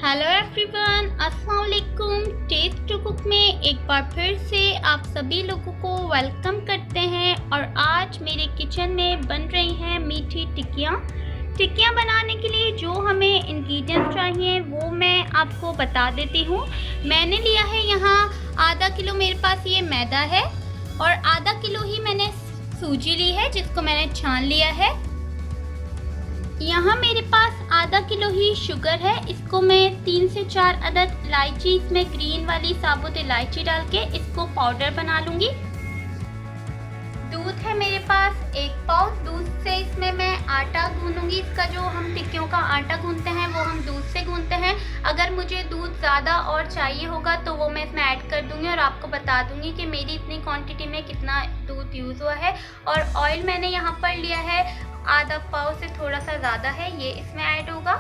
Hello everyone, अस्सलाम वालेकुम। Test to cook में एक बार फिर से आप सभी लोगों को वेलकम करते हैं। और आज मेरे किचन में बन रही हैं मीठी टिक्कियाँ। टिक्कियाँ बनाने के लिए जो हमें इंग्रेडिएंट्स चाहिए वो मैं आपको बता देती हूँ। मैंने लिया है यहाँ आधा किलो, मेरे पास ये मैदा है, और आधा किलो ही मैंने सूजी ली है जिसको मैंने छान लिया है। यहाँ मेरे पास आधा किलो ही शुगर है। इसको मैं 3 से 4 अदद इलायची, इसमें ग्रीन वाली साबुत इलायची डाल के इसको पाउडर बना लूँगी। दूध है मेरे पास 1 पाव। दूध से इसमें मैं आटा गूंदूंगी। इसका जो हम टिक्कियों का आटा गूंदते हैं वो हम दूध से गूंदते हैं। अगर मुझे दूध ज़्यादा और चाहिए होगा तो वो मैं इसमें ऐड कर दूंगी और आपको बता दूंगी कि मेरी इतनी क्वांटिटी में कितना दूध यूज़ हुआ है। और ऑयल मैंने यहाँ पर लिया है आधा पाव से थोड़ा सा ज़्यादा है, ये इसमें ऐड होगा।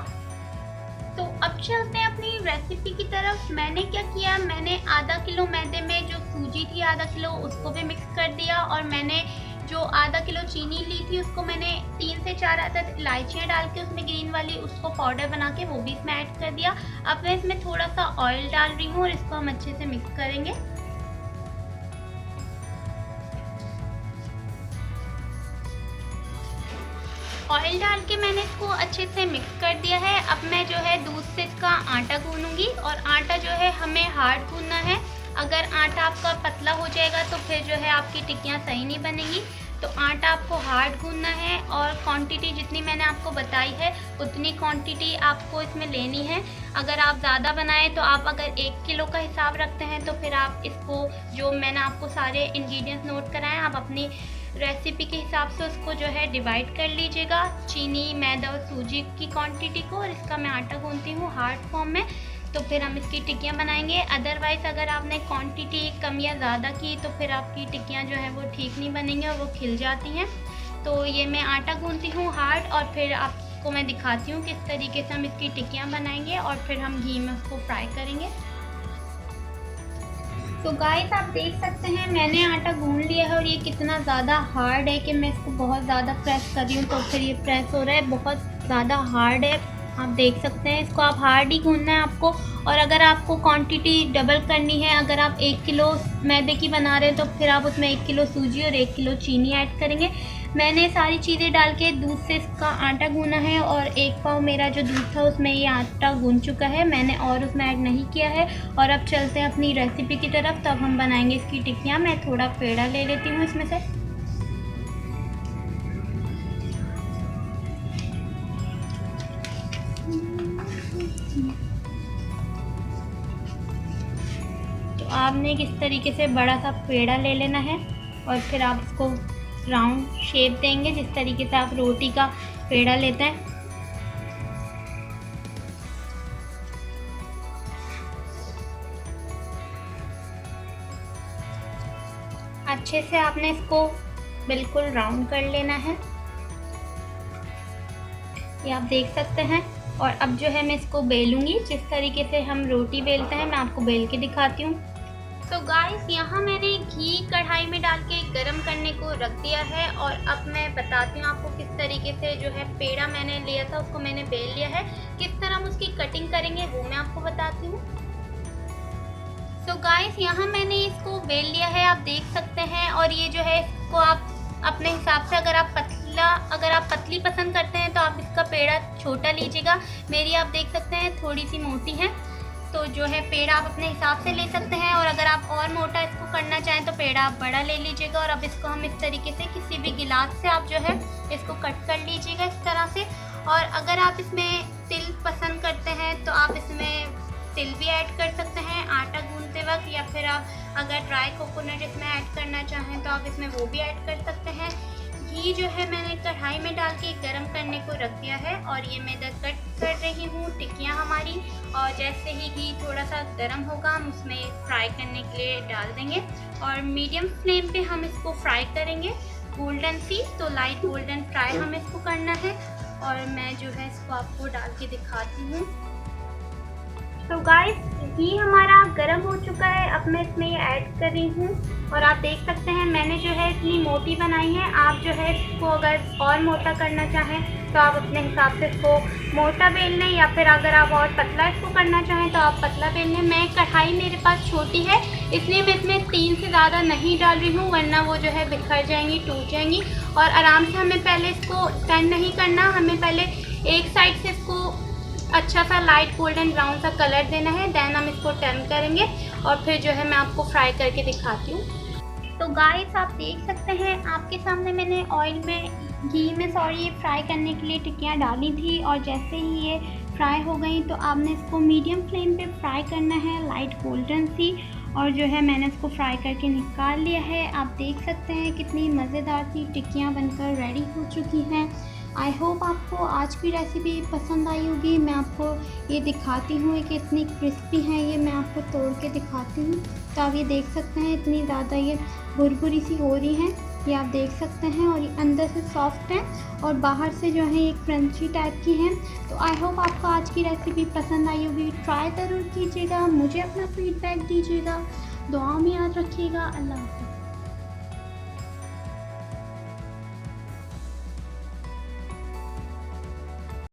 तो अब चलते हैं अपनी रेसिपी की तरफ। मैंने क्या किया, मैंने आधा किलो मैदे में जो सूजी थी आधा किलो उसको भी मिक्स कर दिया, और मैंने जो आधा किलो चीनी ली थी उसको मैंने 3 से 4 अदद इलायचियाँ डाल के उसमें ग्रीन वाली उसको पाउडर बना के वो भी इसमें ऐड कर दिया। अब मैं इसमें थोड़ा सा ऑयल डाल रही हूँ और इसको हम अच्छे से मिक्स करेंगे। ऑयल डाल के मैंने इसको अच्छे से मिक्स कर दिया है। अब मैं जो है दूध से इसका आटा गूंदूंगी, और आटा जो है हमें हार्ड गूंदना है। अगर आटा आपका पतला हो जाएगा तो फिर जो है आपकी टिक्कियाँ सही नहीं बनेंगी। तो आटा आपको हार्ड गूंदना है, और क्वांटिटी जितनी मैंने आपको बताई है उतनी क्वांटिटी आपको इसमें लेनी है। अगर आप ज़्यादा बनाएं तो आप अगर 1 किलो का हिसाब रखते हैं तो फिर आप इसको, जो मैंने आपको सारे इंग्रेडिएंट्स नोट कराए, आप अपनी रेसिपी के हिसाब से उसको जो है डिवाइड कर लीजिएगा, चीनी, मैदा और सूजी की क्वांटिटी को। और इसका मैं आटा गूंथती हूँ हार्ड फॉर्म में, तो फिर हम इसकी टिक्कियाँ बनाएंगे। अदरवाइज़ अगर आपने क्वांटिटी कम या ज़्यादा की तो फिर आपकी टिक्कियाँ जो है वो ठीक नहीं बनेंगी और वो खिल जाती हैं। तो ये मैं आटा गूंथती हूँ हार्ड, और फिर आपको मैं दिखाती हूँ किस तरीके से हम इसकी टिक्कियाँ बनाएंगे, और फिर हम घी में उसको फ्राई करेंगे। तो गाइस आप देख सकते हैं मैंने आटा गूंद लिया है, और ये कितना ज़्यादा हार्ड है कि मैं इसको बहुत ज़्यादा प्रेस कर रही हूँ तो फिर ये प्रेस हो रहा है, बहुत ज़्यादा हार्ड है। आप देख सकते हैं इसको आप हार्ड ही गूंदना है आपको। और अगर आपको क्वांटिटी डबल करनी है, अगर आप 1 किलो मैदे की बना रहे हैं तो फिर आप उसमें 1 किलो सूजी और 1 किलो चीनी ऐड करेंगे। मैंने सारी चीज़ें डाल के दूध से इसका आटा गूंदा है, और 1 पाव मेरा जो दूध था उसमें ये आटा गूंद चुका है, मैंने और उसमें ऐड नहीं किया है। और अब चलते हैं अपनी रेसिपी की तरफ, तब हम बनाएंगे इसकी टिक्कियाँ। मैं थोड़ा पेड़ा ले लेती हूँ इसमें से। तो आपने किस तरीके से बड़ा सा पेड़ा ले लेना है, और फिर आप इसको राउंड शेप देंगे जिस तरीके से आप रोटी का पेड़ा लेते हैं। अच्छे से आपने इसको बिल्कुल राउंड कर लेना है, ये आप देख सकते हैं। और अब जो है मैं इसको बेलूंगी जिस तरीके से हम रोटी बेलते हैं, मैं आपको बेल के दिखाती हूँ। तो गाइस यहाँ मैंने घी कढ़ाई में डाल के गरम करने को रख दिया है, और अब मैं बताती हूँ आपको किस तरीके से जो है पेड़ा मैंने लिया था उसको मैंने बेल लिया है। किस तरह हम उसकी कटिंग करेंगे वो मैं आपको बताती हूँ। तो गाइस यहाँ मैंने इसको बेल लिया है, आप देख सकते हैं। और ये जो है इसको आप अपने हिसाब से, अगर आप पतली पसंद करते हैं तो आप इसका पेड़ा छोटा लीजिएगा। मेरी आप देख सकते हैं थोड़ी सी मोटी है, तो जो है पेड़ा आप अपने हिसाब से ले सकते हैं। और अगर आप और मोटा इसको करना चाहें तो पेड़ा आप बड़ा ले लीजिएगा। और अब इसको हम इस तरीके से किसी भी गिलास से आप जो है इसको कट कर लीजिएगा इस तरह से। और अगर आप इसमें तिल पसंद करते हैं तो आप इसमें तिल भी ऐड कर सकते हैं आटा गूंदते वक्त, या फिर आप अगर ड्राई कोकोनट इसमें ऐड करना चाहें तो आप इसमें वो भी ऐड कर सकते हैं। घी जो है मैंने कढ़ाई में डाल के गरम करने को रख दिया है, और ये मैं इधर कट कर रही हूँ टिक्कियाँ हमारी। और जैसे ही घी थोड़ा सा गर्म होगा हम उसमें फ्राई करने के लिए डाल देंगे, और मीडियम फ्लेम पे हम इसको फ्राई करेंगे गोल्डन सी, तो लाइट गोल्डन फ्राई हमें इसको करना है। और मैं जो है इसको आपको डाल के दिखाती हूँ। तो गाइस घी हमारा गर्म हो चुका है, अब मैं इसमें ये ऐड कर रही हूँ। और आप देख सकते हैं मैंने जो है इतनी मोटी बनाई है। आप जो है इसको अगर और मोटा करना चाहें तो आप अपने हिसाब से इसको मोटा बेल लें, या फिर अगर आप और पतला इसको करना चाहें तो आप पतला बेल लें। मैं कढ़ाई मेरे पास छोटी है, इसलिए मैं इसमें 3 से ज़्यादा नहीं डाल रही हूँ, वरना वो जो है बिखर जाएंगी, टूट जाएंगी। और आराम से हमें पहले इसको टर्न नहीं करना, हमें पहले एक साइड से इसको अच्छा सा लाइट गोल्डन ब्राउन सा कलर देना है, देन हम इसको टर्न करेंगे और फिर जो है मैं आपको फ्राई करके दिखाती हूँ। तो गाइस आप देख सकते हैं, आपके सामने मैंने घी में फ्राई करने के लिए टिक्कियाँ डाली थी, और जैसे ही ये फ्राई हो गई तो आपने इसको मीडियम फ्लेम पे फ्राई करना है, लाइट गोल्डन सी। और जो है मैंने इसको फ्राई करके निकाल लिया है। आप देख सकते हैं कितनी मज़ेदार सी टिक्कियाँ बनकर रेडी हो चुकी हैं। आई होप आपको आज की रेसिपी पसंद आई होगी। मैं आपको ये दिखाती हूँ कि इतनी क्रिस्पी हैं, ये मैं आपको तोड़ के दिखाती हूँ। तो आप ये देख सकते हैं इतनी ज़्यादा ये भुरभुरी सी हो रही हैं, ये आप देख सकते हैं। और ये अंदर से सॉफ्ट है और बाहर से जो है एक क्रंची टाइप की हैं। तो आई होप आपको आज की रेसिपी पसंद आई होगी। ट्राई ज़रूर कीजिएगा, मुझे अपना फीडबैक दीजिएगा, दुआ में याद रखिएगा। अल्लाह हाफ़िज़।